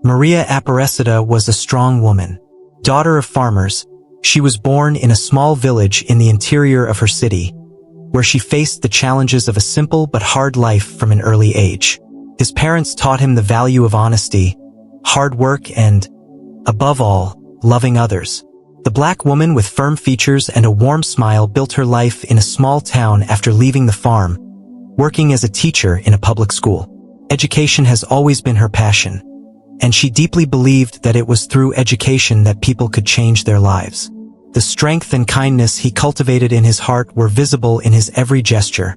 Maria Aparecida was a strong woman. Daughter of farmers, she was born in a small village in the interior of her city, where she faced the challenges of a simple but hard life from an early age. His parents taught him the value of honesty, hard work and, above all, loving others. The black woman with firm features and a warm smile built her life in a small town after leaving the farm, working as a teacher in a public school. Education has always been her passion, and she deeply believed that it was through education that people could change their lives. The strength and kindness he cultivated in his heart were visible in his every gesture,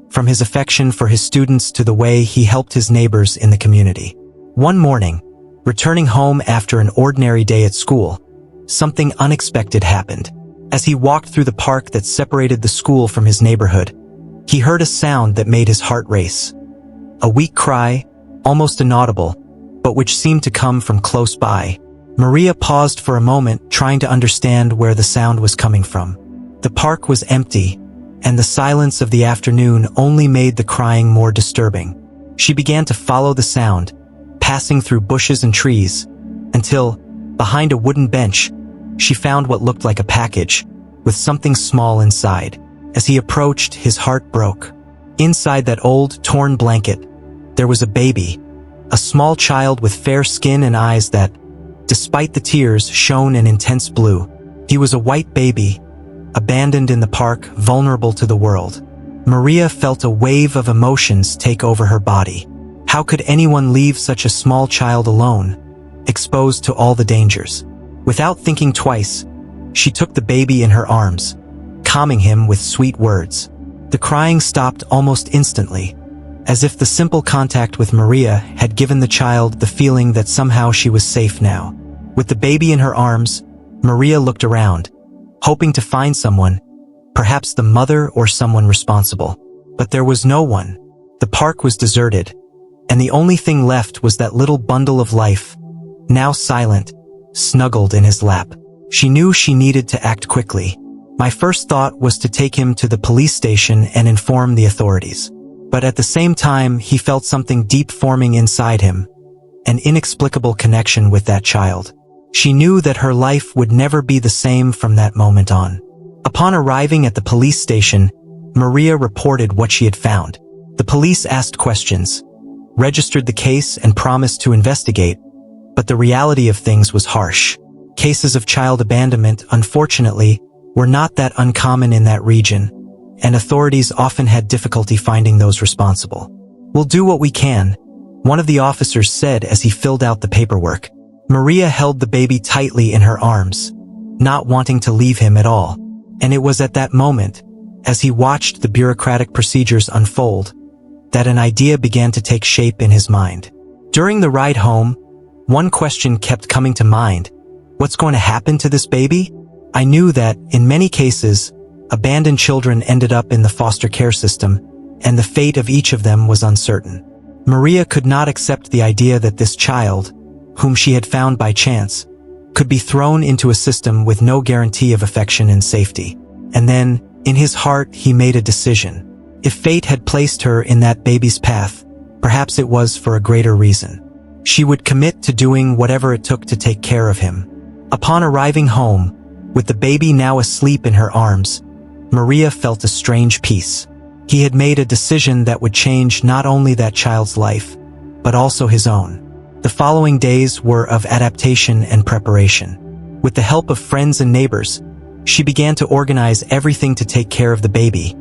from his affection for his students to the way he helped his neighbors in the community. One morning, returning home after an ordinary day at school, something unexpected happened. As he walked through the park that separated the school from his neighborhood, he heard a sound that made his heart race. A weak cry, almost inaudible, but which seemed to come from close by. Maria paused for a moment, trying to understand where the sound was coming from. The park was empty, and the silence of the afternoon only made the crying more disturbing. She began to follow the sound, passing through bushes and trees, until, behind a wooden bench, she found what looked like a package, with something small inside. As he approached, his heart broke. Inside that old, torn blanket, there was a baby, a small child with fair skin and eyes that, despite the tears, shone an intense blue. He was a white baby, abandoned in the park, vulnerable to the world. Maria felt a wave of emotions take over her body. How could anyone leave such a small child alone, exposed to all the dangers? Without thinking twice, she took the baby in her arms, calming him with sweet words. The crying stopped almost instantly, as if the simple contact with Maria had given the child the feeling that somehow she was safe now. With the baby in her arms, Maria looked around, hoping to find someone, perhaps the mother or someone responsible. But there was no one. The park was deserted, and the only thing left was that little bundle of life, now silent, snuggled in his lap. She knew she needed to act quickly. My first thought was to take him to the police station and inform the authorities. But at the same time, he felt something deep forming inside him, an inexplicable connection with that child. She knew that her life would never be the same from that moment on. Upon arriving at the police station, Maria reported what she had found. The police asked questions, registered the case and promised to investigate, but the reality of things was harsh. Cases of child abandonment, unfortunately, were not that uncommon in that region, and authorities often had difficulty finding those responsible. "We'll do what we can," one of the officers said as he filled out the paperwork. Maria held the baby tightly in her arms, not wanting to leave him at all. And it was at that moment, as he watched the bureaucratic procedures unfold, that an idea began to take shape in his mind. During the ride home, one question kept coming to mind: what's going to happen to this baby? I knew that, in many cases, abandoned children ended up in the foster care system, and the fate of each of them was uncertain. Maria could not accept the idea that this child, whom she had found by chance, could be thrown into a system with no guarantee of affection and safety. And then, in his heart, he made a decision. If fate had placed her in that baby's path, perhaps it was for a greater reason. She would commit to doing whatever it took to take care of him. Upon arriving home, with the baby now asleep in her arms, Maria felt a strange peace. He had made a decision that would change not only that child's life, but also his own. The following days were of adaptation and preparation. With the help of friends and neighbors, she began to organize everything to take care of the baby,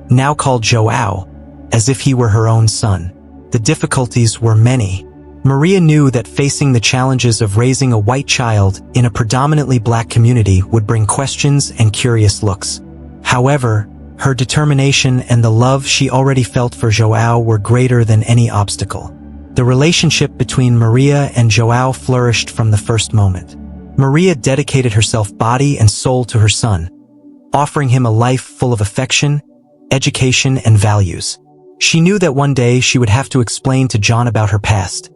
now called João, as if he were her own son. The difficulties were many. Maria knew that facing the challenges of raising a white child in a predominantly black community would bring questions and curious looks. However, her determination and the love she already felt for João were greater than any obstacle. The relationship between Maria and João flourished from the first moment. Maria dedicated herself body and soul to her son, offering him a life full of affection, education, and values. She knew that one day she would have to explain to John about her past,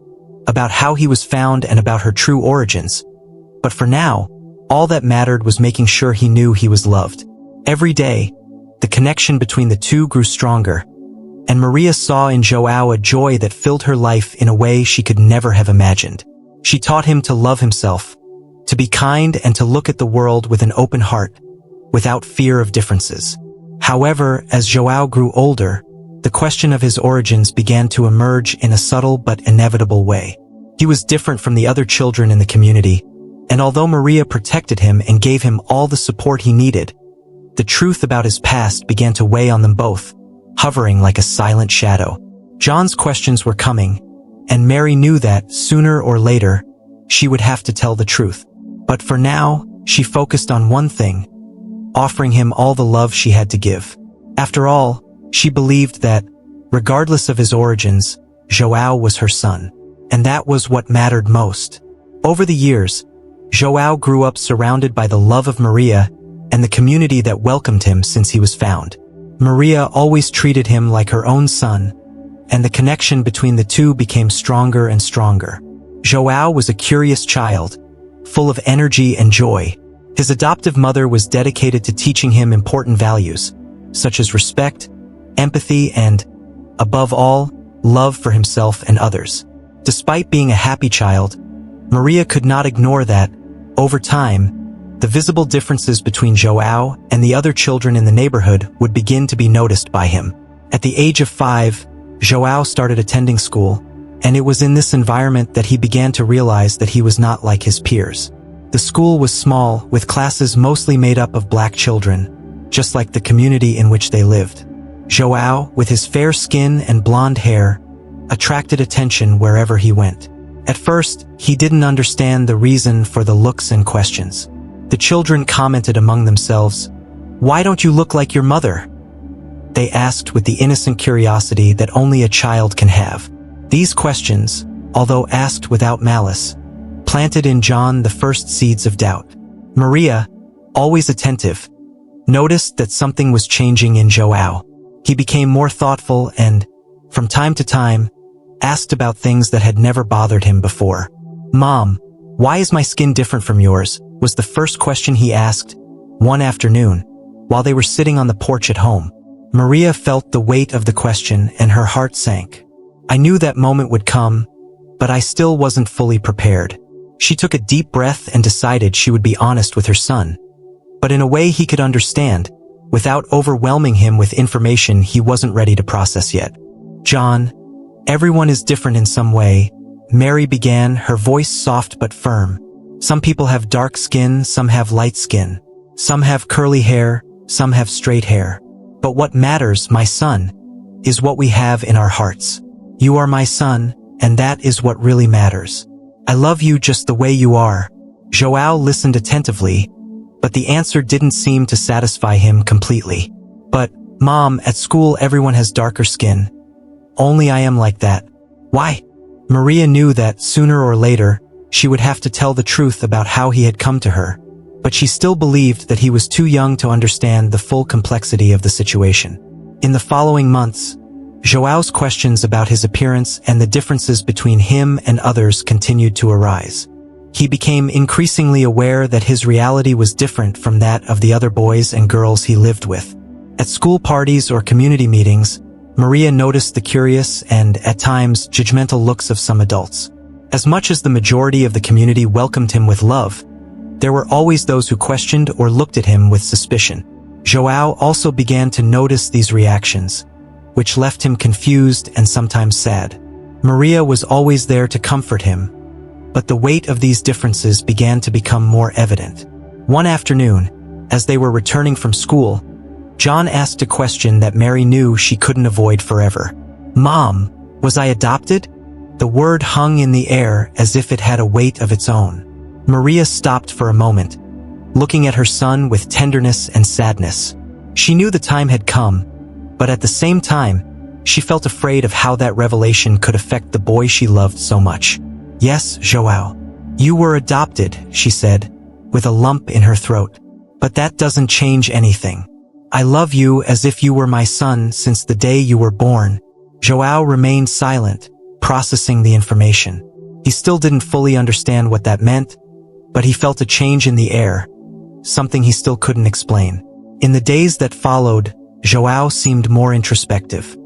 about how he was found and about her true origins. But for now, all that mattered was making sure he knew he was loved. Every day, the connection between the two grew stronger, and Maria saw in João a joy that filled her life in a way she could never have imagined. She taught him to love himself, to be kind and to look at the world with an open heart, without fear of differences. However, as João grew older, the question of his origins began to emerge in a subtle but inevitable way. He was different from the other children in the community, and although Maria protected him and gave him all the support he needed, the truth about his past began to weigh on them both, hovering like a silent shadow. John's questions were coming, and Mary knew that, sooner or later, she would have to tell the truth. But for now, she focused on one thing: offering him all the love she had to give. After all, she believed that, regardless of his origins, João was her son, and that was what mattered most. Over the years, João grew up surrounded by the love of Maria and the community that welcomed him since he was found. Maria always treated him like her own son, and the connection between the two became stronger and stronger. João was a curious child, full of energy and joy. His adoptive mother was dedicated to teaching him important values, such as respect, empathy, and, above all, love for himself and others. Despite being a happy child, Maria could not ignore that, over time, the visible differences between João and the other children in the neighborhood would begin to be noticed by him. At the age of 5, João started attending school, and it was in this environment that he began to realize that he was not like his peers. The school was small, with classes mostly made up of black children, just like the community in which they lived. João, with his fair skin and blonde hair, attracted attention wherever he went. At first, he didn't understand the reason for the looks and questions. The children commented among themselves, "Why don't you look like your mother?" They asked with the innocent curiosity that only a child can have. These questions, although asked without malice, planted in John the first seeds of doubt. Maria, always attentive, noticed that something was changing in João. He became more thoughtful and, from time to time, asked about things that had never bothered him before. "Mom, why is my skin different from yours?" was the first question he asked, one afternoon, while they were sitting on the porch at home. Maria felt the weight of the question and her heart sank. "I knew that moment would come, but I still wasn't fully prepared." She took a deep breath and decided she would be honest with her son, but in a way he could understand, without overwhelming him with information he wasn't ready to process yet. "John, everyone is different in some way," Mary began, her voice soft but firm. "Some people have dark skin, some have light skin. Some have curly hair, some have straight hair. But what matters, my son, is what we have in our hearts. You are my son, and that is what really matters. I love you just the way you are." João listened attentively, but the answer didn't seem to satisfy him completely. "But, Mom, at school everyone has darker skin. Only I am like that. Why?" Maria knew that, sooner or later, she would have to tell the truth about how he had come to her, but she still believed that he was too young to understand the full complexity of the situation. In the following months, João's questions about his appearance and the differences between him and others continued to arise. He became increasingly aware that his reality was different from that of the other boys and girls he lived with. At school parties or community meetings, Maria noticed the curious and, at times, judgmental looks of some adults. As much as the majority of the community welcomed him with love, there were always those who questioned or looked at him with suspicion. João also began to notice these reactions, which left him confused and sometimes sad. Maria was always there to comfort him, but the weight of these differences began to become more evident. One afternoon, as they were returning from school, John asked a question that Mary knew she couldn't avoid forever. "Mom, was I adopted?" The word hung in the air as if it had a weight of its own. Maria stopped for a moment, looking at her son with tenderness and sadness. She knew the time had come, but at the same time, she felt afraid of how that revelation could affect the boy she loved so much. "Yes, João, you were adopted," she said, with a lump in her throat. "But that doesn't change anything. I love you as if you were my son since the day you were born." João remained silent, processing the information. He still didn't fully understand what that meant, but he felt a change in the air, something he still couldn't explain. In the days that followed, João seemed more introspective.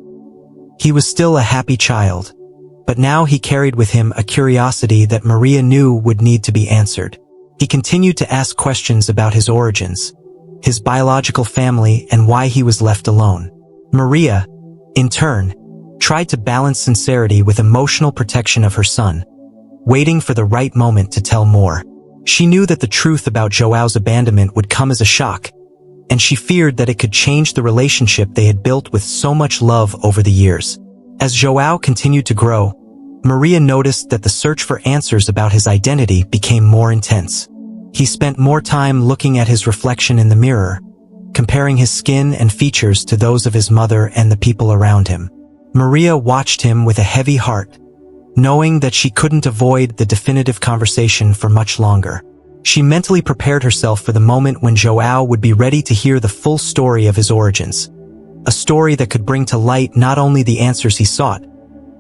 He was still a happy child, But now he carried with him a curiosity that Maria knew would need to be answered. He continued to ask questions about his origins, his biological family, and why he was left alone. Maria, in turn, tried to balance sincerity with emotional protection of her son, waiting for the right moment to tell more. She knew that the truth about Joao's abandonment would come as a shock, and she feared that it could change the relationship they had built with so much love over the years. As Joao continued to grow, Maria noticed that the search for answers about his identity became more intense. He spent more time looking at his reflection in the mirror, comparing his skin and features to those of his mother and the people around him. Maria watched him with a heavy heart, knowing that she couldn't avoid the definitive conversation for much longer. She mentally prepared herself for the moment when Joao would be ready to hear the full story of his origins, a story that could bring to light not only the answers he sought,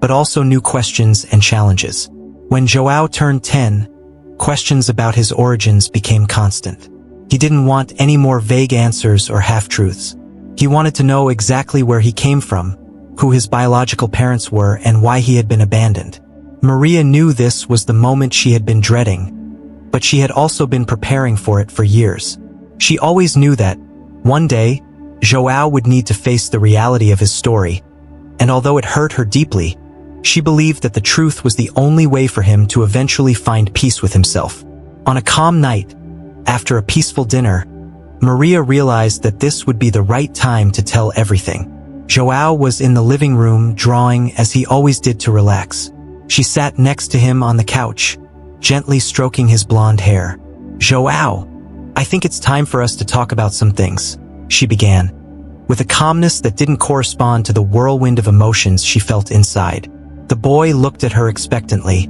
but also new questions and challenges. When Joao turned 10, questions about his origins became constant. He didn't want any more vague answers or half-truths. He wanted to know exactly where he came from, who his biological parents were, and why he had been abandoned. Maria knew this was the moment she had been dreading, but she had also been preparing for it for years. She always knew that, one day, Joao would need to face the reality of his story, and although it hurt her deeply, she believed that the truth was the only way for him to eventually find peace with himself. On a calm night, after a peaceful dinner, Maria realized that this would be the right time to tell everything. Joao was in the living room drawing as he always did to relax. She sat next to him on the couch, gently stroking his blonde hair. "Joao, I think it's time for us to talk about some things," she began, with a calmness that didn't correspond to the whirlwind of emotions she felt inside. The boy looked at her expectantly,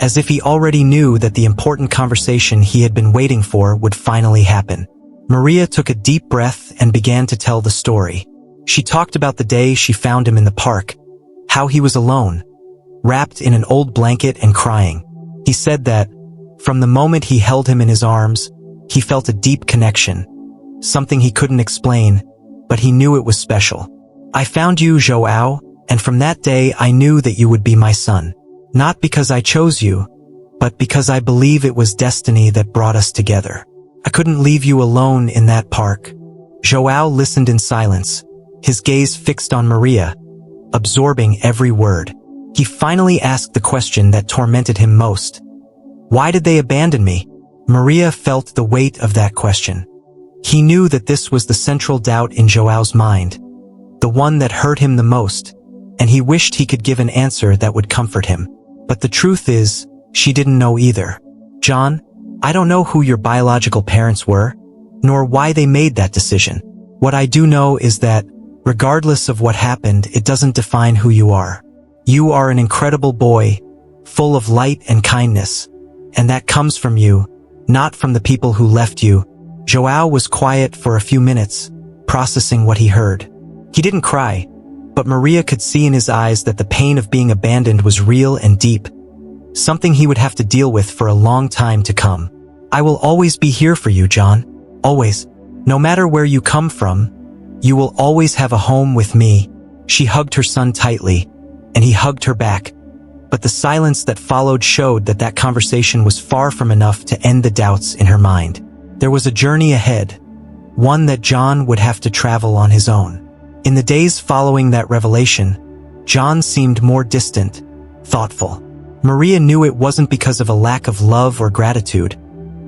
as if he already knew that the important conversation he had been waiting for would finally happen. Maria took a deep breath and began to tell the story. She talked about the day she found him in the park, how he was alone, wrapped in an old blanket and crying. He said that, from the moment he held him in his arms, he felt a deep connection, something he couldn't explain, but he knew it was special. "I found you, Joao, and from that day I knew that you would be my son. Not because I chose you, but because I believe it was destiny that brought us together. I couldn't leave you alone in that park." Joao listened in silence, his gaze fixed on Maria, absorbing every word. He finally asked the question that tormented him most. Why did they abandon me? Maria felt the weight of that question. He knew that this was the central doubt in Joao's mind, the one that hurt him the most, and he wished he could give an answer that would comfort him. But the truth is, she didn't know either. "John, I don't know who your biological parents were, nor why they made that decision. What I do know is that, regardless of what happened, it doesn't define who you are. You are an incredible boy, full of light and kindness, and that comes from you, not from the people who left you." Joao was quiet for a few minutes, processing what he heard. He didn't cry, but Maria could see in his eyes that the pain of being abandoned was real and deep, something he would have to deal with for a long time to come. "I will always be here for you, John. Always. No matter where you come from, you will always have a home with me." She hugged her son tightly, and he hugged her back, but the silence that followed showed that that conversation was far from enough to end the doubts in her mind. There was a journey ahead, one that John would have to travel on his own. In the days following that revelation, John seemed more distant, thoughtful. Maria knew it wasn't because of a lack of love or gratitude,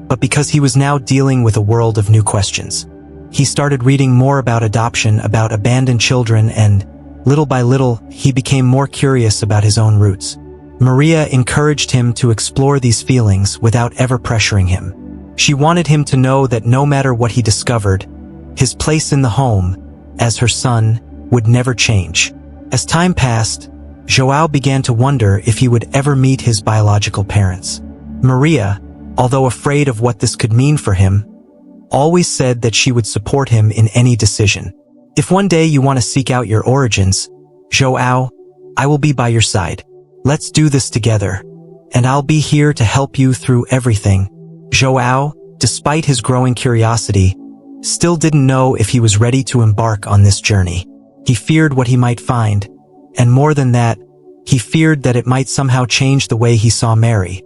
but because he was now dealing with a world of new questions. He started reading more about adoption, about abandoned children, and, little by little, he became more curious about his own roots. Maria encouraged him to explore these feelings without ever pressuring him. She wanted him to know that no matter what he discovered, his place in the home, as her son, would never change. As time passed, Joao began to wonder if he would ever meet his biological parents. Maria, although afraid of what this could mean for him, always said that she would support him in any decision. "If one day you want to seek out your origins, Joao, I will be by your side. Let's do this together, and I'll be here to help you through everything." Joao, despite his growing curiosity, still didn't know if he was ready to embark on this journey. He feared what he might find, and more than that, He feared that it might somehow change the way he saw Mary,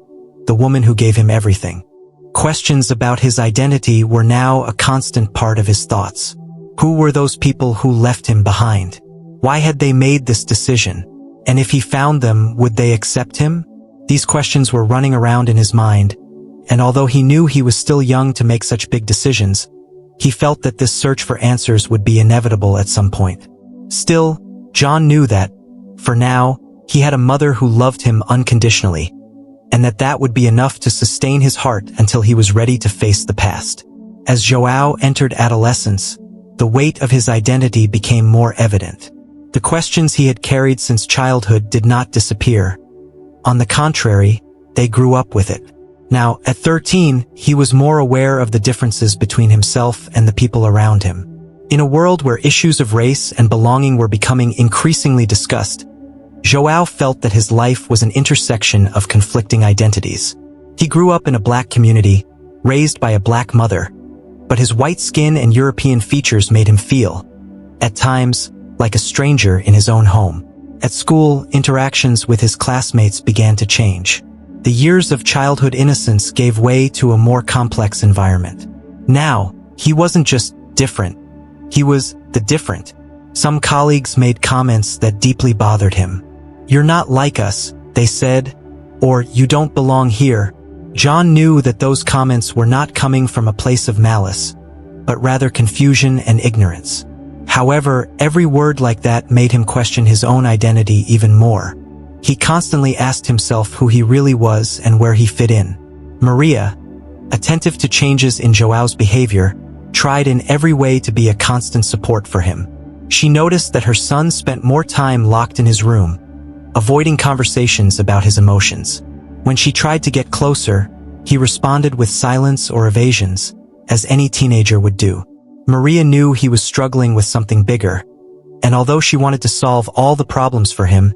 the woman who gave him everything. Questions about his identity were now a constant part of his thoughts. Who were those people who left him behind? Why had they made this decision? And if he found them, would they accept him? These questions were running around in his mind, and although he knew he was still young to make such big decisions, he felt that this search for answers would be inevitable at some point. Still, John knew that, for now, he had a mother who loved him unconditionally, and that would be enough to sustain his heart until he was ready to face the past. As João entered adolescence, the weight of his identity became more evident. The questions he had carried since childhood did not disappear. On the contrary, they grew up with it. Now, at 13, he was more aware of the differences between himself and the people around him. In a world where issues of race and belonging were becoming increasingly discussed, João felt that his life was an intersection of conflicting identities. He grew up in a black community, raised by a black mother, but his white skin and European features made him feel, at times, like a stranger in his own home. At school, interactions with his classmates began to change. The years of childhood innocence gave way to a more complex environment. Now, he wasn't just different. He was the different. Some colleagues made comments that deeply bothered him. "You're not like us," they said, or "You don't belong here." John knew that those comments were not coming from a place of malice, but rather confusion and ignorance. However, every word like that made him question his own identity even more. He constantly asked himself who he really was and where he fit in. Maria, attentive to changes in João's behavior, tried in every way to be a constant support for him. She noticed that her son spent more time locked in his room, avoiding conversations about his emotions. When she tried to get closer, he responded with silence or evasions, as any teenager would do. Maria knew he was struggling with something bigger, and although she wanted to solve all the problems for him,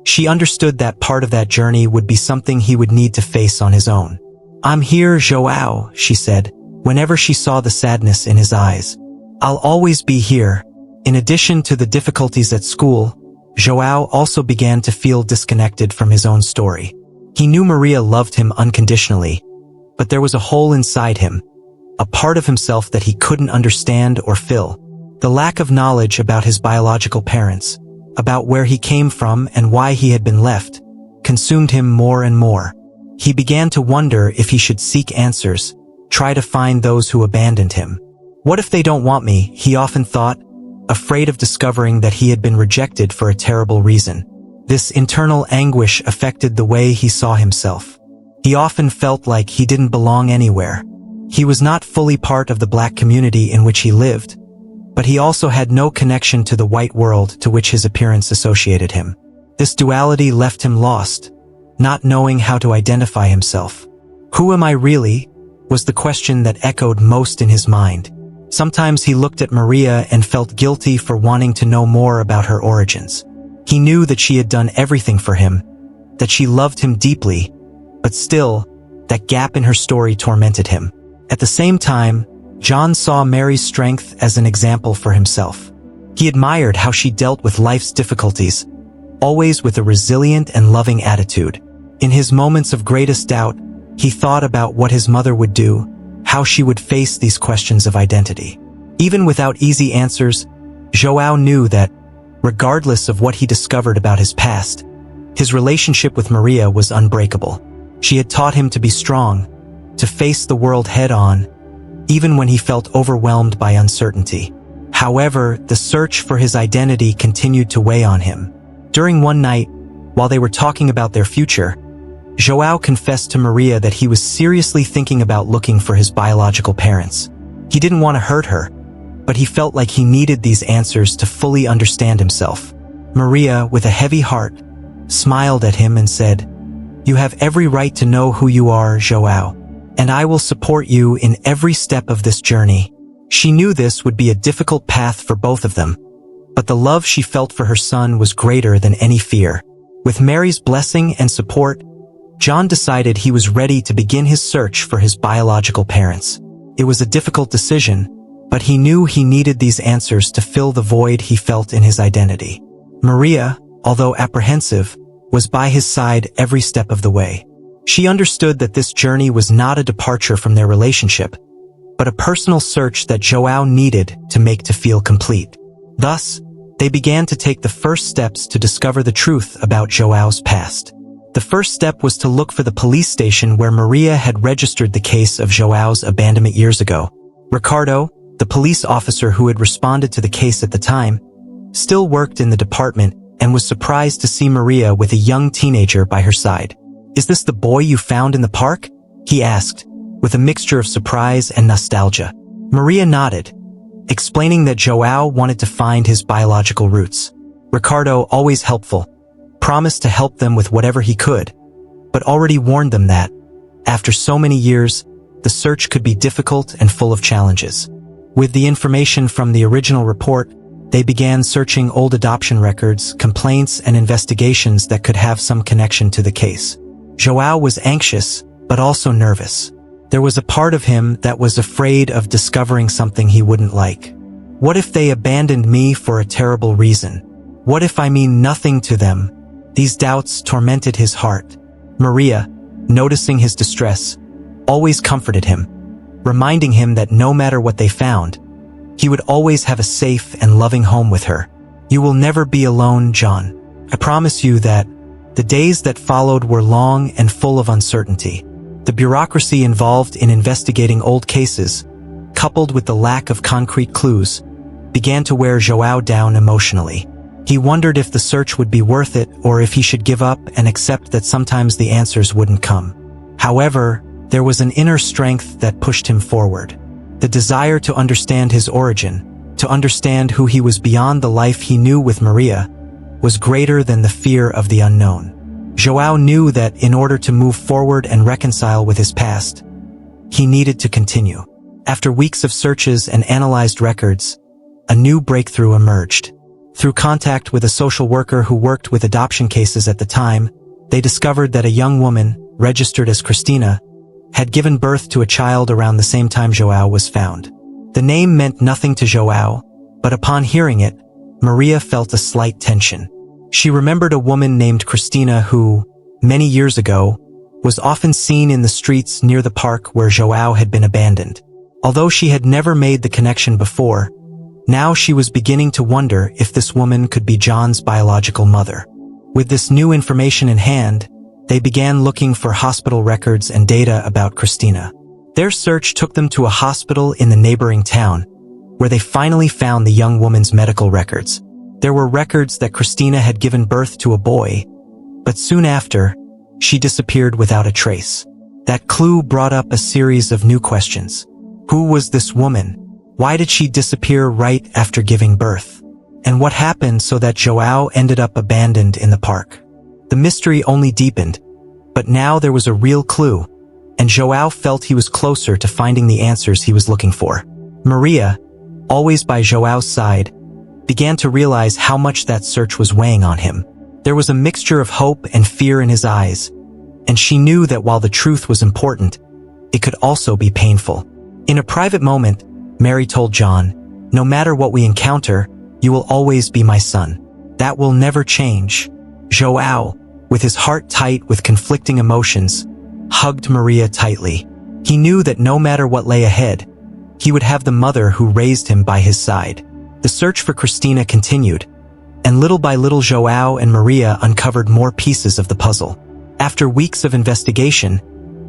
she understood that part of that journey would be something he would need to face on his own. "I'm here, João," she said, whenever she saw the sadness in his eyes. "I'll always be here." In addition to the difficulties at school, João also began to feel disconnected from his own story. He knew Maria loved him unconditionally, but there was a hole inside him, a part of himself that he couldn't understand or fill. The lack of knowledge about his biological parents, about where he came from and why he had been left, consumed him more and more. He began to wonder if he should seek answers, try to find those who abandoned him. "What if they don't want me?" he often thought, afraid of discovering that he had been rejected for a terrible reason. This internal anguish affected the way he saw himself. He often felt like he didn't belong anywhere. He was not fully part of the black community in which he lived, but he also had no connection to the white world to which his appearance associated him. This duality left him lost, not knowing how to identify himself. "Who am I really?" was the question that echoed most in his mind. Sometimes he looked at Maria and felt guilty for wanting to know more about her origins. He knew that she had done everything for him, that she loved him deeply, but still, that gap in her story tormented him. At the same time, John saw Mary's strength as an example for himself. He admired how she dealt with life's difficulties, always with a resilient and loving attitude. In his moments of greatest doubt, he thought about what his mother would do, how she would face these questions of identity. Even without easy answers, João knew that, regardless of what he discovered about his past, his relationship with Maria was unbreakable. She had taught him to be strong, to face the world head-on, even when he felt overwhelmed by uncertainty. However, the search for his identity continued to weigh on him. During one night, while they were talking about their future, João confessed to Maria that he was seriously thinking about looking for his biological parents. He didn't want to hurt her, but he felt like he needed these answers to fully understand himself. Maria, with a heavy heart, smiled at him and said, "You have every right to know who you are, João, and I will support you in every step of this journey." She knew this would be a difficult path for both of them, but the love she felt for her son was greater than any fear. With Mary's blessing and support, John decided he was ready to begin his search for his biological parents. It was a difficult decision, but he knew he needed these answers to fill the void he felt in his identity. Maria, although apprehensive, was by his side every step of the way. She understood that this journey was not a departure from their relationship, but a personal search that João needed to make to feel complete. Thus, they began to take the first steps to discover the truth about João's past. The first step was to look for the police station where Maria had registered the case of João's abandonment years ago. Ricardo, the police officer who had responded to the case at the time, still worked in the department and was surprised to see Maria with a young teenager by her side. "Is this the boy you found in the park?" he asked, with a mixture of surprise and nostalgia. Maria nodded, explaining that João wanted to find his biological roots. Ricardo, always helpful, promised to help them with whatever he could, but already warned them that, after so many years, the search could be difficult and full of challenges. With the information from the original report, they began searching old adoption records, complaints, and investigations that could have some connection to the case. João was anxious, but also nervous. There was a part of him that was afraid of discovering something he wouldn't like. What if they abandoned me for a terrible reason? What if I mean nothing to them? These doubts tormented his heart. Maria, noticing his distress, always comforted him, reminding him that no matter what they found, he would always have a safe and loving home with her. "You will never be alone, John. I promise you that." The days that followed were long and full of uncertainty. The bureaucracy involved in investigating old cases, coupled with the lack of concrete clues, began to wear João down emotionally. He wondered if the search would be worth it or if he should give up and accept that sometimes the answers wouldn't come. However, there was an inner strength that pushed him forward. The desire to understand his origin, to understand who he was beyond the life he knew with Maria, was greater than the fear of the unknown. João knew that in order to move forward and reconcile with his past, he needed to continue. After weeks of searches and analyzed records, a new breakthrough emerged. Through contact with a social worker who worked with adoption cases at the time, they discovered that a young woman, registered as Cristina, had given birth to a child around the same time João was found. The name meant nothing to João, but upon hearing it, Maria felt a slight tension. She remembered a woman named Cristina who, many years ago, was often seen in the streets near the park where João had been abandoned. Although she had never made the connection before, now she was beginning to wonder if this woman could be John's biological mother. With this new information in hand, they began looking for hospital records and data about Cristina. Their search took them to a hospital in the neighboring town, where they finally found the young woman's medical records. There were records that Cristina had given birth to a boy, but soon after, she disappeared without a trace. That clue brought up a series of new questions. Who was this woman? Why did she disappear right after giving birth? And what happened so that João ended up abandoned in the park? The mystery only deepened, but now there was a real clue, and João felt he was closer to finding the answers he was looking for. Maria, always by João's side, began to realize how much that search was weighing on him. There was a mixture of hope and fear in his eyes, and she knew that while the truth was important, it could also be painful. In a private moment, Mary told John, "No matter what we encounter, you will always be my son. That will never change." João, with his heart tight with conflicting emotions, hugged Maria tightly. He knew that no matter what lay ahead, he would have the mother who raised him by his side. The search for Cristina continued, and little by little João and Maria uncovered more pieces of the puzzle. After weeks of investigation,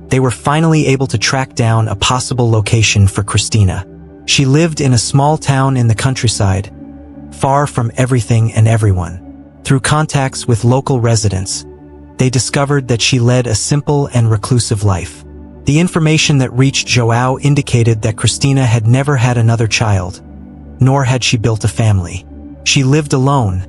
they were finally able to track down a possible location for Cristina. She lived in a small town in the countryside, far from everything and everyone. Through contacts with local residents, they discovered that she led a simple and reclusive life. The information that reached João indicated that Cristina had never had another child, nor had she built a family. She lived alone,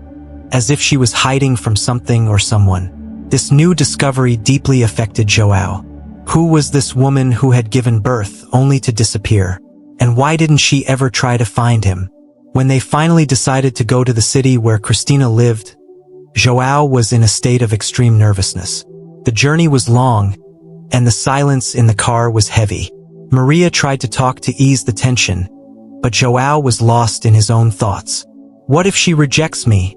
as if she was hiding from something or someone. This new discovery deeply affected João. Who was this woman who had given birth only to disappear? And why didn't she ever try to find him? When they finally decided to go to the city where Cristina lived, João was in a state of extreme nervousness. The journey was long, and the silence in the car was heavy. Maria tried to talk to ease the tension, but João was lost in his own thoughts. "What if she rejects me?"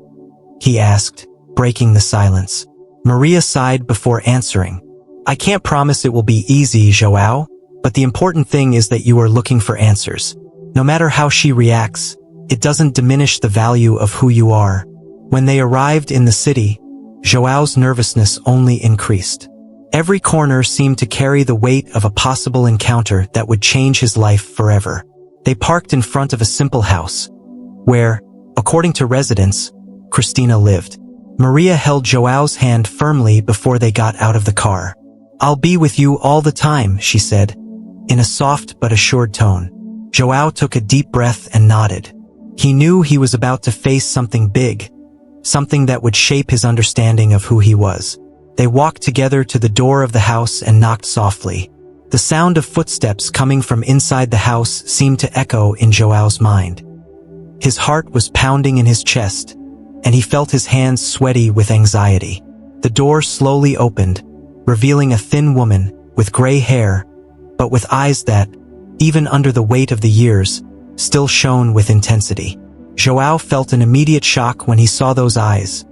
he asked, breaking the silence. Maria sighed before answering. I can't promise it will be easy, Joao, but the important thing is that you are looking for answers. No matter how she reacts, it doesn't diminish the value of who you are. When they arrived in the city, Joao's nervousness only increased. Every corner seemed to carry the weight of a possible encounter that would change his life forever. They parked in front of a simple house, where, according to residents, Cristina lived. Maria held Joao's hand firmly before they got out of the car. I'll be with you all the time, she said, in a soft but assured tone. Joao took a deep breath and nodded. He knew he was about to face something big, something that would shape his understanding of who he was. They walked together to the door of the house and knocked softly. The sound of footsteps coming from inside the house seemed to echo in Joao's mind. His heart was pounding in his chest, and he felt his hands sweaty with anxiety. The door slowly opened, revealing a thin woman with gray hair, but with eyes that, even under the weight of the years, still shone with intensity. Joao felt an immediate shock when he saw those eyes.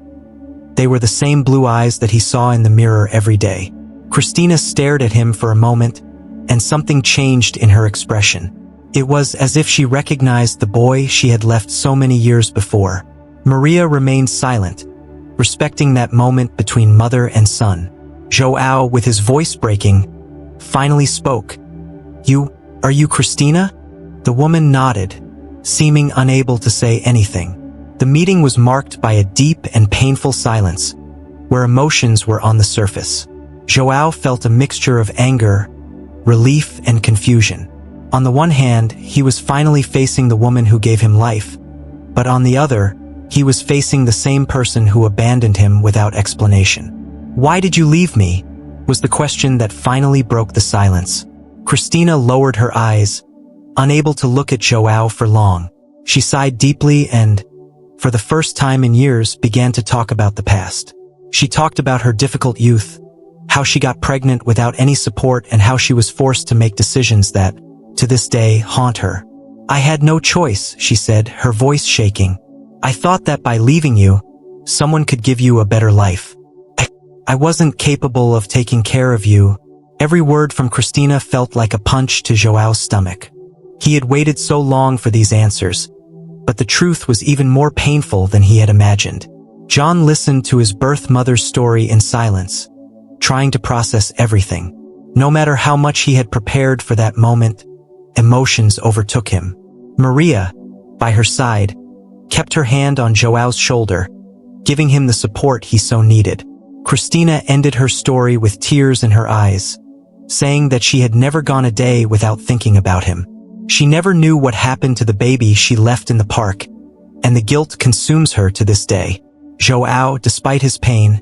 They were the same blue eyes that he saw in the mirror every day. Cristina stared at him for a moment, and something changed in her expression. It was as if she recognized the boy she had left so many years before. Maria remained silent, respecting that moment between mother and son. Joao, with his voice breaking, finally spoke. Are you Cristina? The woman nodded, seeming unable to say anything. The meeting was marked by a deep and painful silence, where emotions were on the surface. Joao felt a mixture of anger, relief, and confusion. On the one hand, he was finally facing the woman who gave him life, but on the other, he was facing the same person who abandoned him without explanation. Why did you leave me? Was the question that finally broke the silence. Cristina lowered her eyes, unable to look at Joao for long. She sighed deeply and, for the first time in years, began to talk about the past. She talked about her difficult youth, how she got pregnant without any support, and how she was forced to make decisions that, to this day, haunt her. I had no choice, she said, her voice shaking. I thought that by leaving you, someone could give you a better life. I wasn't capable of taking care of you. Every word from Cristina felt like a punch to Joao's stomach. He had waited so long for these answers, but the truth was even more painful than he had imagined. John listened to his birth mother's story in silence, trying to process everything. No matter how much he had prepared for that moment, emotions overtook him. Maria, by her side, kept her hand on Joao's shoulder, giving him the support he so needed. Cristina ended her story with tears in her eyes, saying that she had never gone a day without thinking about him. She never knew what happened to the baby she left in the park, and the guilt consumes her to this day. Joao, despite his pain,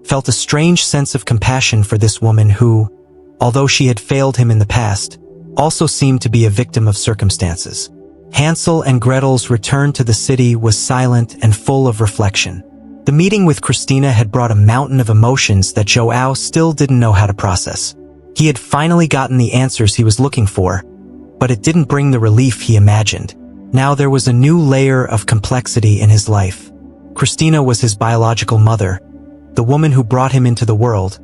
felt a strange sense of compassion for this woman who, although she had failed him in the past, also seemed to be a victim of circumstances. Hansel and Gretel's return to the city was silent and full of reflection. The meeting with Cristina had brought a mountain of emotions that Joao still didn't know how to process. He had finally gotten the answers he was looking for, but it didn't bring the relief he imagined. Now there was a new layer of complexity in his life. Cristina was his biological mother, the woman who brought him into the world,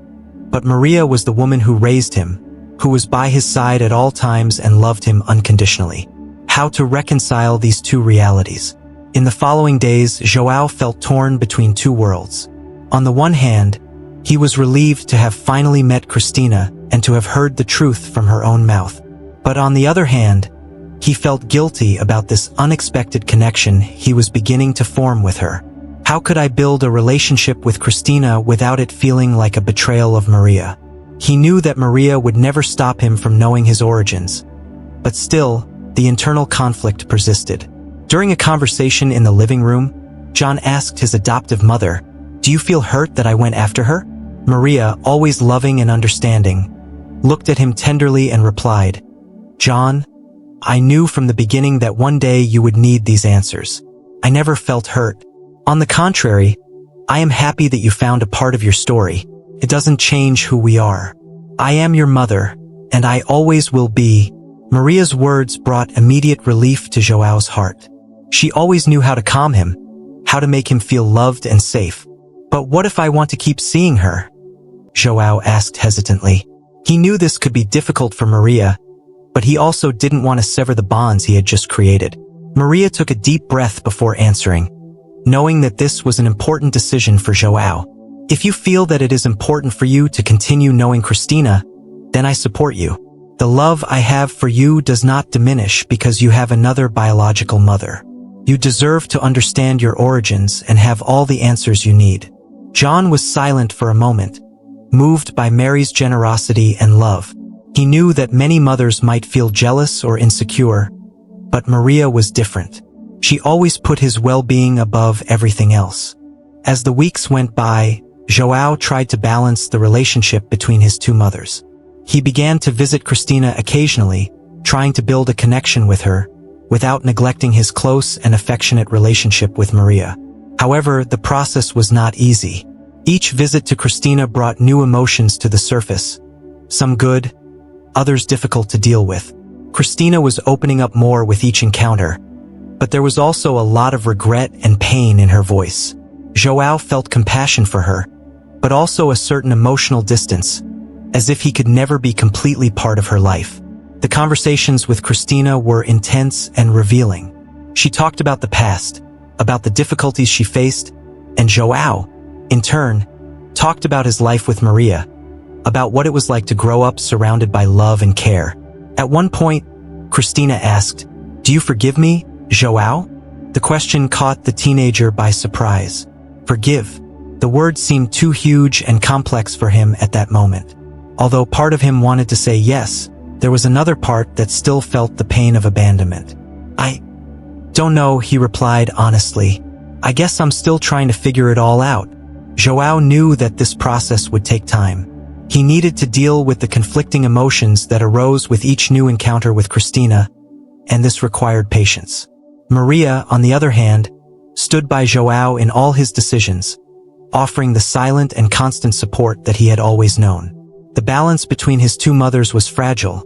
but Maria was the woman who raised him, who was by his side at all times and loved him unconditionally. How to reconcile these two realities? In the following days, Joao felt torn between two worlds. On the one hand, he was relieved to have finally met Cristina and to have heard the truth from her own mouth. But on the other hand, he felt guilty about this unexpected connection he was beginning to form with her. How could I build a relationship with Cristina without it feeling like a betrayal of Maria? He knew that Maria would never stop him from knowing his origins, but still, the internal conflict persisted. During a conversation in the living room, John asked his adoptive mother, "Do you feel hurt that I went after her?" Maria, always loving and understanding, looked at him tenderly and replied, "John, I knew from the beginning that one day you would need these answers. I never felt hurt. On the contrary, I am happy that you found a part of your story. It doesn't change who we are. I am your mother, and I always will be." Maria's words brought immediate relief to Joao's heart. She always knew how to calm him, how to make him feel loved and safe. But what if I want to keep seeing her? João asked hesitantly. He knew this could be difficult for Maria, but he also didn't want to sever the bonds he had just created. Maria took a deep breath before answering, knowing that this was an important decision for João. If you feel that it is important for you to continue knowing Cristina, then I support you. The love I have for you does not diminish because you have another biological mother. You deserve to understand your origins and have all the answers you need. John was silent for a moment, moved by Mary's generosity and love. He knew that many mothers might feel jealous or insecure, but Maria was different. She always put his well-being above everything else. As the weeks went by, João tried to balance the relationship between his two mothers. He began to visit Cristina occasionally, trying to build a connection with her, without neglecting his close and affectionate relationship with Maria. However, the process was not easy. Each visit to Cristina brought new emotions to the surface, some good, others difficult to deal with. Cristina was opening up more with each encounter, but there was also a lot of regret and pain in her voice. João felt compassion for her, but also a certain emotional distance, as if he could never be completely part of her life. The conversations with Cristina were intense and revealing. She talked about the past, about the difficulties she faced, and João, in turn, talked about his life with Maria, about what it was like to grow up surrounded by love and care. At one point, Cristina asked, "Do you forgive me, João?" The question caught the teenager by surprise. Forgive. The word seemed too huge and complex for him at that moment. Although part of him wanted to say yes, there was another part that still felt the pain of abandonment. "I don't know," he replied honestly. "I guess I'm still trying to figure it all out." João knew that this process would take time. He needed to deal with the conflicting emotions that arose with each new encounter with Cristina, and this required patience. Maria, on the other hand, stood by João in all his decisions, offering the silent and constant support that he had always known. The balance between his two mothers was fragile,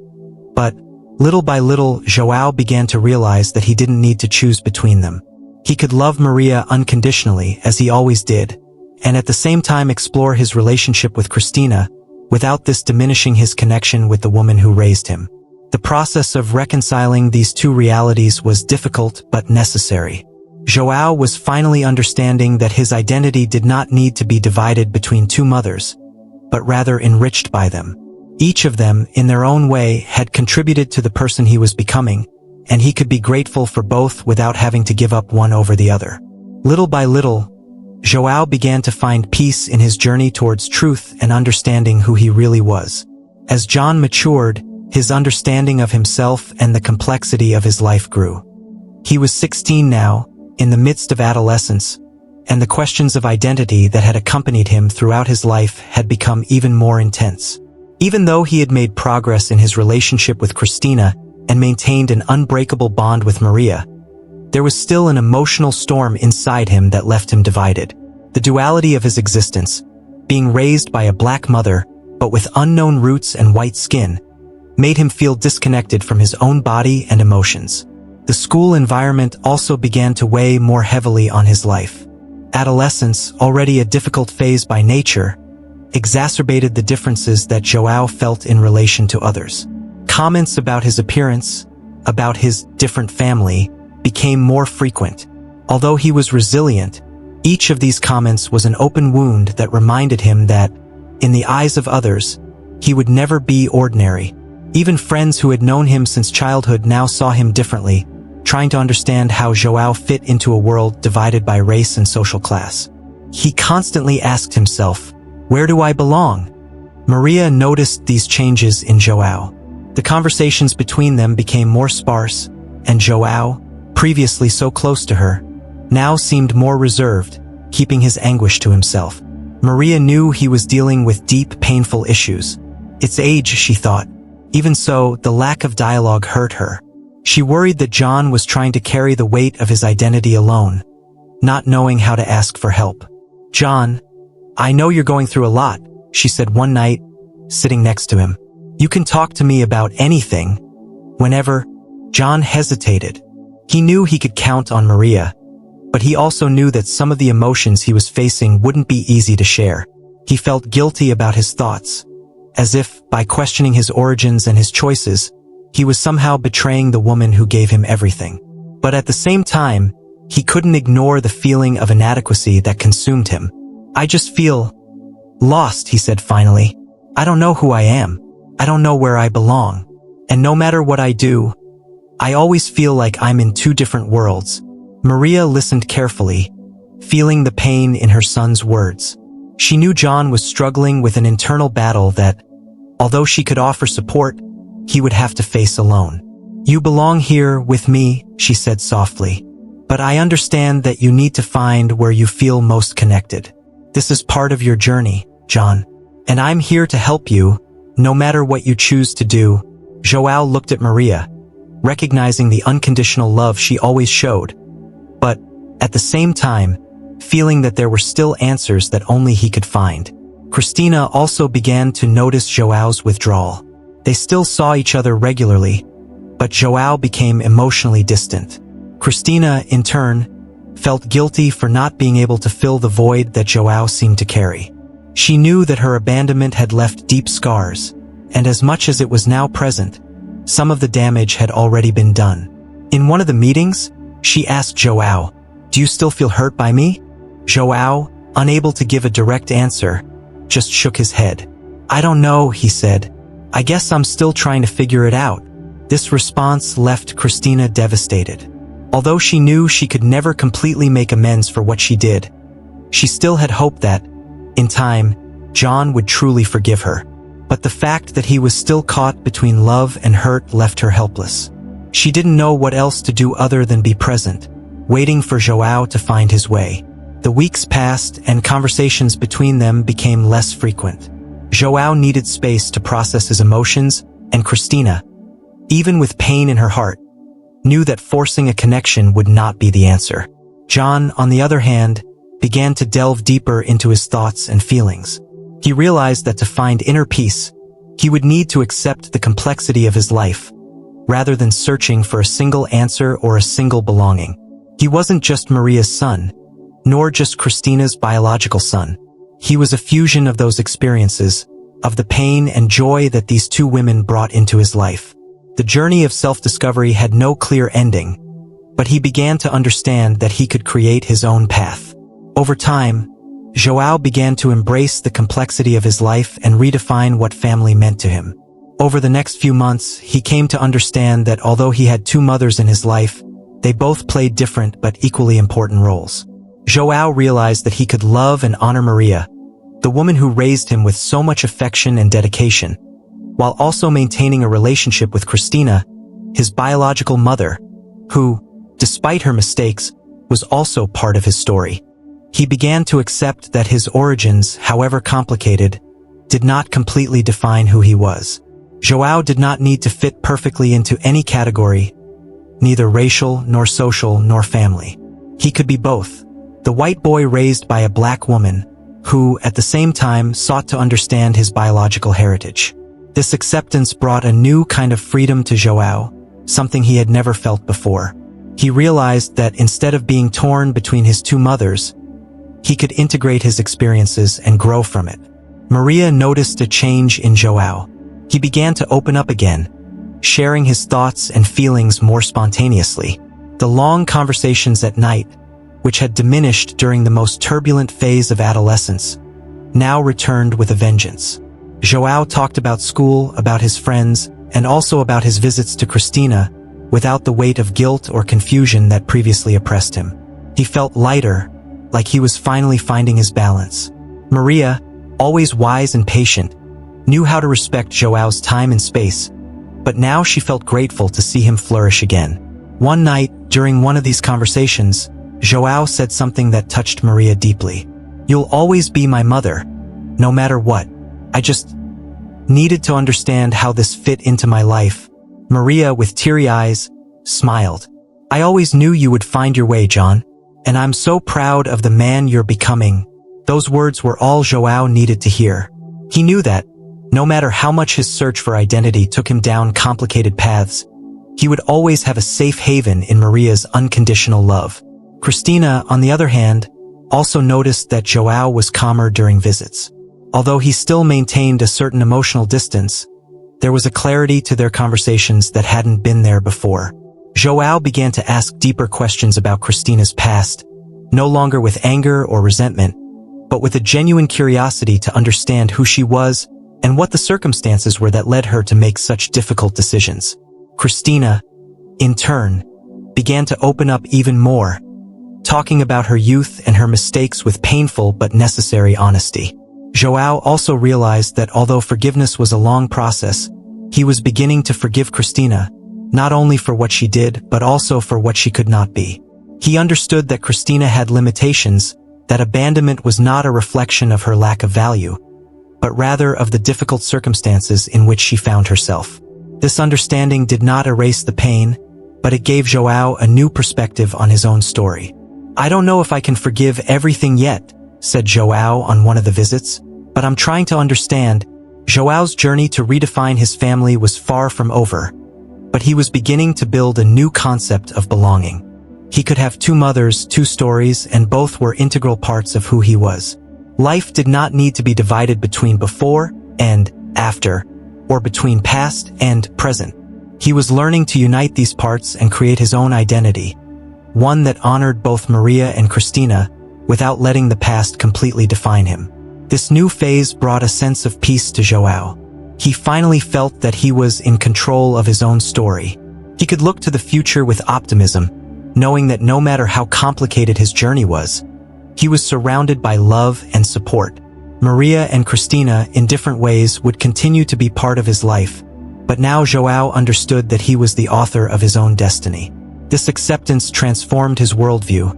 but little by little João began to realize that he didn't need to choose between them. He could love Maria unconditionally, as he always did, and at the same time explore his relationship with Cristina, without this diminishing his connection with the woman who raised him. The process of reconciling these two realities was difficult but necessary. João was finally understanding that his identity did not need to be divided between two mothers, but rather enriched by them. Each of them, in their own way, had contributed to the person he was becoming, and he could be grateful for both without having to give up one over the other. Little by little, João began to find peace in his journey towards truth and understanding who he really was. As John matured, his understanding of himself and the complexity of his life grew. He was 16 now, in the midst of adolescence, and the questions of identity that had accompanied him throughout his life had become even more intense. Even though he had made progress in his relationship with Cristina and maintained an unbreakable bond with Maria, there was still an emotional storm inside him that left him divided. The duality of his existence, being raised by a black mother, but with unknown roots and white skin, made him feel disconnected from his own body and emotions. The school environment also began to weigh more heavily on his life. Adolescence, already a difficult phase by nature, exacerbated the differences that João felt in relation to others. Comments about his appearance, about his different family, became more frequent. Although he was resilient, each of these comments was an open wound that reminded him that, in the eyes of others, he would never be ordinary. Even friends who had known him since childhood now saw him differently, trying to understand how João fit into a world divided by race and social class. He constantly asked himself, "Where do I belong?" Maria noticed these changes in João. The conversations between them became more sparse, and João, previously so close to her, now seemed more reserved, keeping his anguish to himself. Maria knew he was dealing with deep, painful issues. It's age, she thought. Even so, the lack of dialogue hurt her. She worried that John was trying to carry the weight of his identity alone, not knowing how to ask for help. "John, I know you're going through a lot," she said one night, sitting next to him. "You can talk to me about anything, whenever." John hesitated. He knew he could count on Maria, but he also knew that some of the emotions he was facing wouldn't be easy to share. He felt guilty about his thoughts, as if, by questioning his origins and his choices, he was somehow betraying the woman who gave him everything. But at the same time, he couldn't ignore the feeling of inadequacy that consumed him. "I just feel lost," he said finally. "I don't know who I am. I don't know where I belong. And no matter what I do, I always feel like I'm in two different worlds." Maria listened carefully, feeling the pain in her son's words. She knew John was struggling with an internal battle that, although she could offer support, he would have to face alone. "You belong here with me," she said softly. "But I understand that you need to find where you feel most connected. This is part of your journey, John. And I'm here to help you, no matter what you choose to do." João looked at Maria, recognizing the unconditional love she always showed, but, at the same time, feeling that there were still answers that only he could find. Cristina also began to notice João's withdrawal. They still saw each other regularly, but João became emotionally distant. Cristina, in turn, felt guilty for not being able to fill the void that João seemed to carry. She knew that her abandonment had left deep scars, and as much as it was now present, some of the damage had already been done. In one of the meetings, she asked João, "Do you still feel hurt by me?" João, unable to give a direct answer, just shook his head. "I don't know," he said. "I guess I'm still trying to figure it out." This response left Cristina devastated. Although she knew she could never completely make amends for what she did, she still had hope that, in time, John would truly forgive her. But the fact that he was still caught between love and hurt left her helpless. She didn't know what else to do other than be present, waiting for João to find his way. The weeks passed and conversations between them became less frequent. João needed space to process his emotions, and Cristina, even with pain in her heart, knew that forcing a connection would not be the answer. John, on the other hand, began to delve deeper into his thoughts and feelings. He realized that to find inner peace, he would need to accept the complexity of his life, rather than searching for a single answer or a single belonging. He wasn't just Maria's son, nor just Cristina's biological son. He was a fusion of those experiences, of the pain and joy that these two women brought into his life. The journey of self-discovery had no clear ending, but he began to understand that he could create his own path. Over time, João began to embrace the complexity of his life and redefine what family meant to him. Over the next few months, he came to understand that although he had two mothers in his life, they both played different but equally important roles. João realized that he could love and honor Maria, the woman who raised him with so much affection and dedication, while also maintaining a relationship with Cristina, his biological mother, who, despite her mistakes, was also part of his story. He began to accept that his origins, however complicated, did not completely define who he was. João did not need to fit perfectly into any category, neither racial, nor social, nor family. He could be both, the white boy raised by a black woman, who, at the same time, sought to understand his biological heritage. This acceptance brought a new kind of freedom to João, something he had never felt before. He realized that instead of being torn between his two mothers, he could integrate his experiences and grow from it. Maria noticed a change in João. He began to open up again, sharing his thoughts and feelings more spontaneously. The long conversations at night, which had diminished during the most turbulent phase of adolescence, now returned with a vengeance. João talked about school, about his friends, and also about his visits to Cristina, without the weight of guilt or confusion that previously oppressed him. He felt lighter, like he was finally finding his balance. Maria, always wise and patient, knew how to respect João's time and space, but now she felt grateful to see him flourish again. One night, during one of these conversations, João said something that touched Maria deeply. "You'll always be my mother, no matter what. I just needed to understand how this fit into my life." Maria, with teary eyes, smiled. "I always knew you would find your way, John, and I'm so proud of the man you're becoming." Those words were all João needed to hear. He knew that, no matter how much his search for identity took him down complicated paths, he would always have a safe haven in Maria's unconditional love. Christina, on the other hand, also noticed that João was calmer during visits. Although he still maintained a certain emotional distance, there was a clarity to their conversations that hadn't been there before. João began to ask deeper questions about Christina's past, no longer with anger or resentment, but with a genuine curiosity to understand who she was and what the circumstances were that led her to make such difficult decisions. Christina, in turn, began to open up even more, talking about her youth and her mistakes with painful but necessary honesty. João also realized that although forgiveness was a long process, he was beginning to forgive Christina, not only for what she did but also for what she could not be. He understood that Christina had limitations, that abandonment was not a reflection of her lack of value, but rather of the difficult circumstances in which she found herself. This understanding did not erase the pain, but it gave João a new perspective on his own story. "I don't know if I can forgive everything yet," said João on one of the visits, "but I'm trying to understand." João's journey to redefine his family was far from over, but he was beginning to build a new concept of belonging. He could have two mothers, two stories, and both were integral parts of who he was. Life did not need to be divided between before and after, or between past and present. He was learning to unite these parts and create his own identity, one that honored both Maria and Christina without letting the past completely define him. This new phase brought a sense of peace to João. He finally felt that he was in control of his own story. He could look to the future with optimism, knowing that no matter how complicated his journey was, he was surrounded by love and support. Maria and Christina, in different ways, would continue to be part of his life, but now João understood that he was the author of his own destiny. This acceptance transformed his worldview,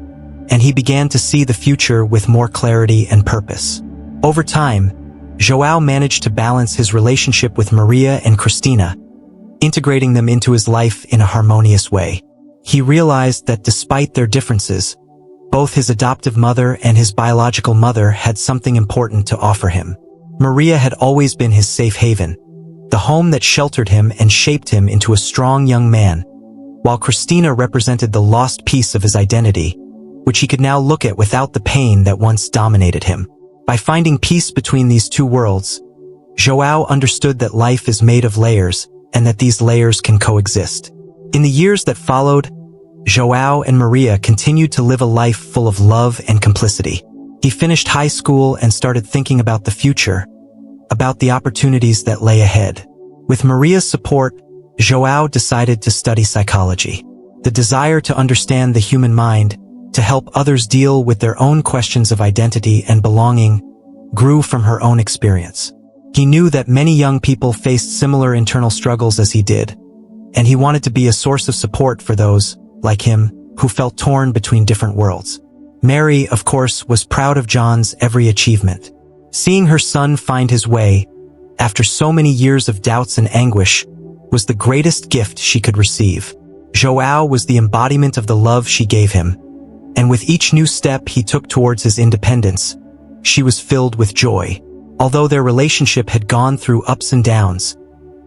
and he began to see the future with more clarity and purpose. Over time, João managed to balance his relationship with Maria and Christina, integrating them into his life in a harmonious way. He realized that despite their differences, both his adoptive mother and his biological mother had something important to offer him. Maria had always been his safe haven, the home that sheltered him and shaped him into a strong young man, while Christina represented the lost piece of his identity, which he could now look at without the pain that once dominated him. By finding peace between these two worlds, João understood that life is made of layers and that these layers can coexist. In the years that followed, João and Maria continued to live a life full of love and complicity. He finished high school and started thinking about the future, about the opportunities that lay ahead. With Maria's support, João decided to study psychology. The desire to understand the human mind, to help others deal with their own questions of identity and belonging, grew from her own experience. He knew that many young people faced similar internal struggles as he did, and he wanted to be a source of support for those, like him, who felt torn between different worlds. Mary, of course, was proud of John's every achievement. Seeing her son find his way, after so many years of doubts and anguish, was the greatest gift she could receive. João was the embodiment of the love she gave him, and with each new step he took towards his independence, she was filled with joy. Although their relationship had gone through ups and downs,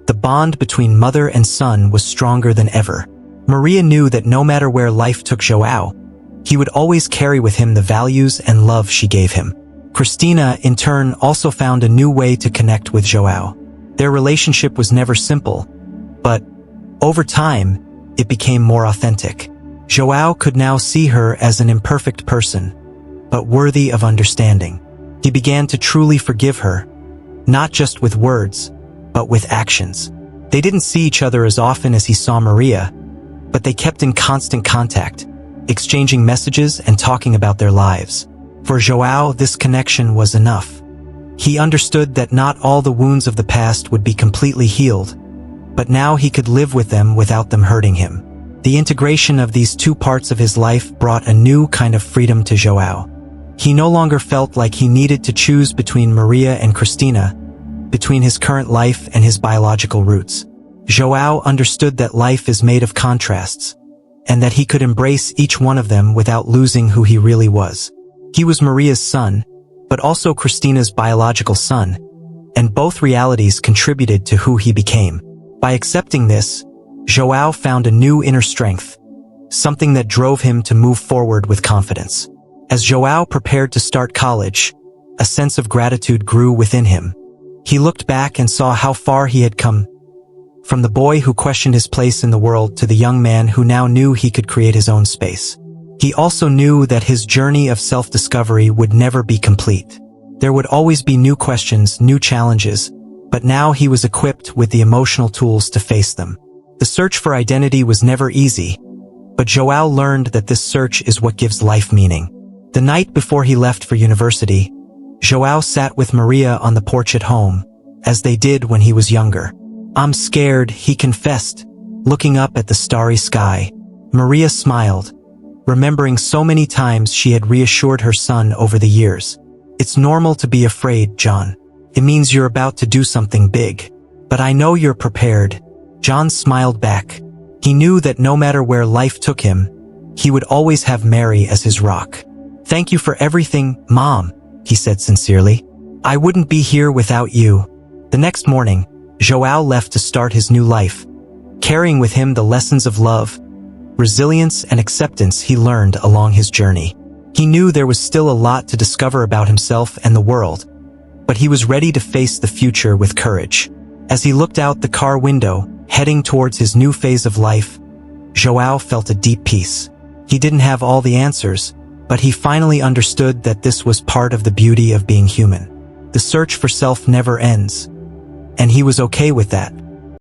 the bond between mother and son was stronger than ever. Maria knew that no matter where life took João, he would always carry with him the values and love she gave him. Christina, in turn, also found a new way to connect with João. Their relationship was never simple, but over time, it became more authentic. João could now see her as an imperfect person, but worthy of understanding. He began to truly forgive her, not just with words, but with actions. They didn't see each other as often as he saw Maria, but they kept in constant contact, exchanging messages and talking about their lives. For João, this connection was enough. He understood that not all the wounds of the past would be completely healed, but now he could live with them without them hurting him. The integration of these two parts of his life brought a new kind of freedom to João. He no longer felt like he needed to choose between Maria and Christina, between his current life and his biological roots. João understood that life is made of contrasts, and that he could embrace each one of them without losing who he really was. He was Maria's son, but also Christina's biological son, and both realities contributed to who he became. By accepting this, João found a new inner strength, something that drove him to move forward with confidence. As João prepared to start college, a sense of gratitude grew within him. He looked back and saw how far he had come, from the boy who questioned his place in the world to the young man who now knew he could create his own space. He also knew that his journey of self-discovery would never be complete. There would always be new questions, new challenges, but now he was equipped with the emotional tools to face them. The search for identity was never easy, but João learned that this search is what gives life meaning. The night before he left for university, João sat with Maria on the porch at home, as they did when he was younger. "I'm scared," he confessed, looking up at the starry sky. Maria smiled, remembering so many times she had reassured her son over the years. "It's normal to be afraid, John. It means you're about to do something big. But I know you're prepared." John smiled back. He knew that no matter where life took him, he would always have Mary as his rock. "Thank you for everything, Mom," he said sincerely. "I wouldn't be here without you." The next morning, João left to start his new life, carrying with him the lessons of love, resilience, and acceptance he learned along his journey. He knew there was still a lot to discover about himself and the world, but he was ready to face the future with courage. As he looked out the car window, heading towards his new phase of life, João felt a deep peace. He didn't have all the answers, but he finally understood that this was part of the beauty of being human. The search for self never ends, and he was okay with that.